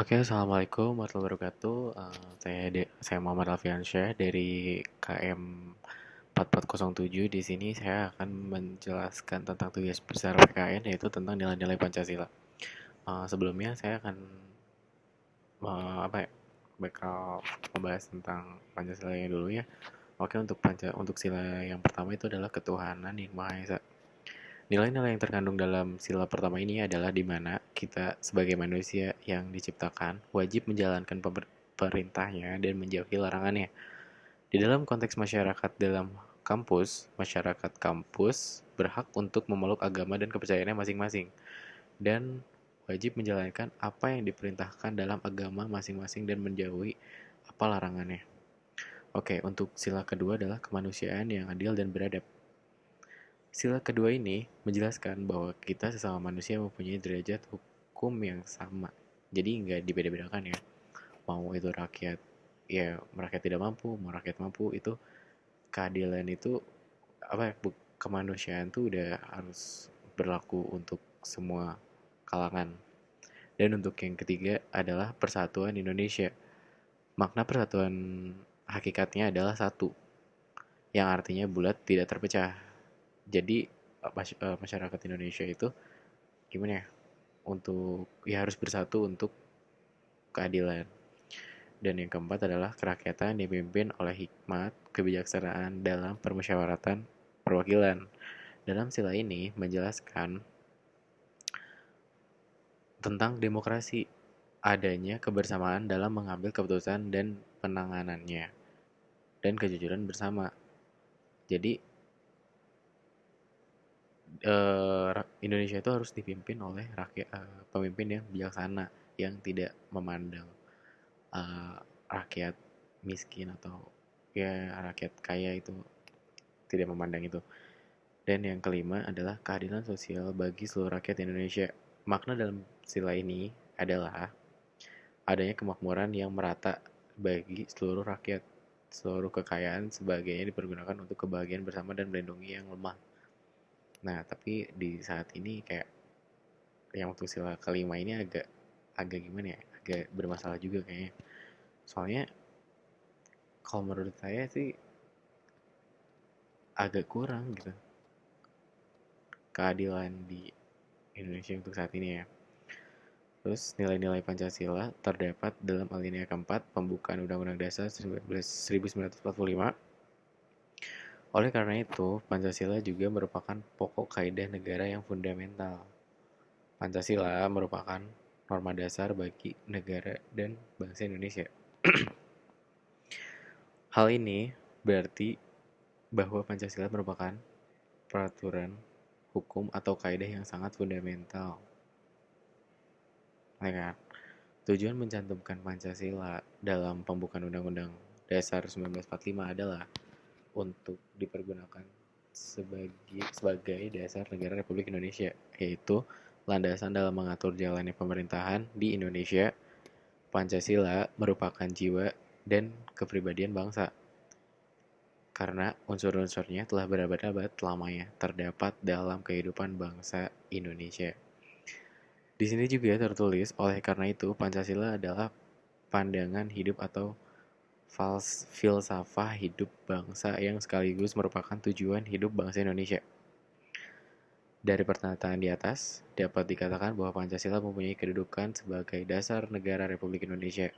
Oke, assalamualaikum warahmatullahi wabarakatuh. Saya Muhammad Alfiansyah dari KM 4407. Di sini saya akan menjelaskan tentang tugas besar PKN, yaitu tentang nilai-nilai Pancasila. Sebelumnya saya akan apa ya, bakal membahas tentang Pancasila yang dulu ya. Oke, untuk sila yang pertama itu adalah ketuhanan yang Maha Esa. Nilai-nilai yang terkandung dalam sila pertama ini adalah di mana kita sebagai manusia yang diciptakan wajib menjalankan perintahnya dan menjauhi larangannya. Di dalam konteks masyarakat kampus berhak untuk memeluk agama dan kepercayaannya masing-masing dan wajib menjalankan apa yang diperintahkan dalam agama masing-masing dan menjauhi apa larangannya. Oke, untuk sila kedua adalah kemanusiaan yang adil dan beradab. Sila kedua ini menjelaskan bahwa kita sesama manusia mempunyai derajat hukum yang sama. Jadi nggak dibeda-bedakan ya. Mau itu rakyat, ya rakyat tidak mampu, mau rakyat mampu, itu keadilan itu apa ya, kemanusiaan tuh udah harus berlaku untuk semua kalangan. Dan untuk yang ketiga adalah persatuan Indonesia. Makna persatuan hakikatnya adalah satu, yang artinya bulat tidak terpecah. Jadi masyarakat Indonesia itu gimana ya, untuk ya harus bersatu untuk keadilan. Dan yang keempat adalah kerakyatan dipimpin oleh hikmat kebijaksanaan dalam permusyawaratan perwakilan. Dalam sila ini menjelaskan tentang demokrasi, adanya kebersamaan dalam mengambil keputusan dan penanganannya, dan kejujuran bersama. Jadi Indonesia itu harus dipimpin oleh pemimpin yang bijaksana, yang tidak memandang eh, rakyat miskin atau ya rakyat kaya, itu tidak memandang itu. Dan yang kelima adalah keadilan sosial bagi seluruh rakyat Indonesia. Makna dalam sila ini adalah adanya kemakmuran yang merata bagi seluruh rakyat. Seluruh kekayaan sebagainya dipergunakan untuk kebahagiaan bersama dan melindungi yang lemah. Nah, tapi di saat ini kayak yang untuk sila kelima ini agak agak gimana ya? Agak bermasalah juga kayaknya. Soalnya kalau menurut saya sih agak kurang gitu keadilan di Indonesia untuk saat ini ya. Terus nilai-nilai Pancasila terdapat dalam alinea keempat pembukaan Undang-Undang Dasar 1945. Oleh karena itu, Pancasila juga merupakan pokok kaidah negara yang fundamental. Pancasila merupakan norma dasar bagi negara dan bangsa Indonesia. Hal ini berarti bahwa Pancasila merupakan peraturan hukum atau kaidah yang sangat fundamental. Ya kan? Tujuan mencantumkan Pancasila dalam pembukaan Undang-Undang Dasar 1945 adalah untuk dipergunakan sebagai dasar negara Republik Indonesia, yaitu landasan dalam mengatur jalannya pemerintahan di Indonesia. Pancasila merupakan jiwa dan kepribadian bangsa, karena unsur-unsurnya telah berabad-abad lamanya terdapat dalam kehidupan bangsa Indonesia. Di sini juga tertulis, oleh karena itu Pancasila adalah pandangan hidup atau filsafah hidup bangsa yang sekaligus merupakan tujuan hidup bangsa Indonesia. Dari pernyataan di atas, dapat dikatakan bahwa Pancasila mempunyai kedudukan sebagai dasar negara Republik Indonesia.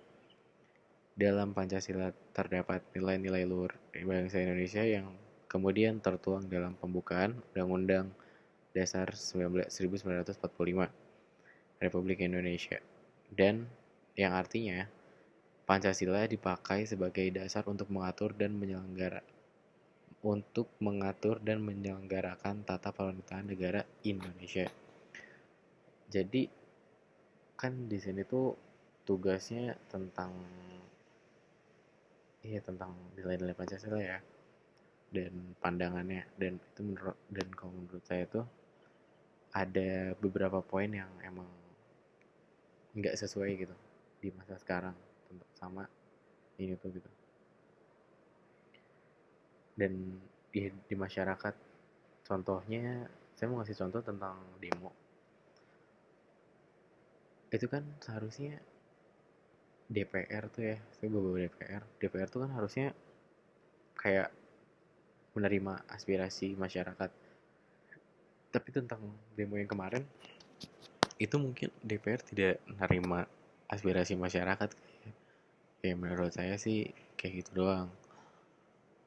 Dalam Pancasila terdapat nilai-nilai luhur bangsa Indonesia yang kemudian tertuang dalam pembukaan Undang-Undang Dasar 1945 Republik Indonesia, dan yang artinya Pancasila dipakai sebagai dasar untuk mengatur dan menyelenggarakan tata pemerintahan negara Indonesia. Jadi kan di sini tuh tugasnya tentang tentang nilai-nilai Pancasila ya, dan pandangannya, dan itu kalau menurut saya tuh ada beberapa poin yang emang nggak sesuai gitu di masa sekarang sama ini tuh gitu. Dan di masyarakat, contohnya saya mau ngasih contoh tentang demo. Itu kan seharusnya DPR tuh ya, saya bawa DPR tuh kan harusnya kayak menerima aspirasi masyarakat, tapi tentang demo yang kemarin itu mungkin DPR tidak menerima aspirasi masyarakat. Ya menurut saya sih kayak gitu doang,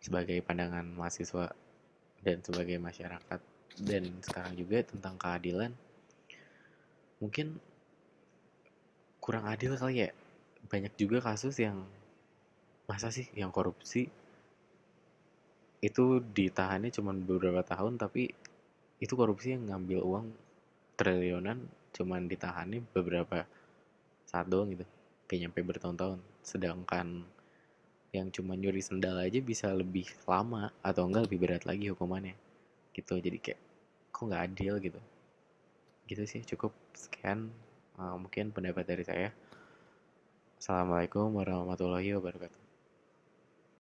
sebagai pandangan mahasiswa dan sebagai masyarakat. Dan sekarang juga tentang keadilan, mungkin kurang adil kali ya. Banyak juga kasus yang, masa sih yang korupsi itu ditahannya cuma beberapa tahun, tapi itu korupsi yang ngambil uang triliunan cuman ditahannya beberapa saat doang gitu, kayak nyampe bertahun-tahun. Sedangkan yang cuma nyuri sendal aja bisa lebih lama atau enggak lebih berat lagi hukumannya gitu. Jadi kayak kok nggak adil gitu. Gitu sih, cukup sekian mungkin pendapat dari saya. Assalamualaikum warahmatullahi wabarakatuh.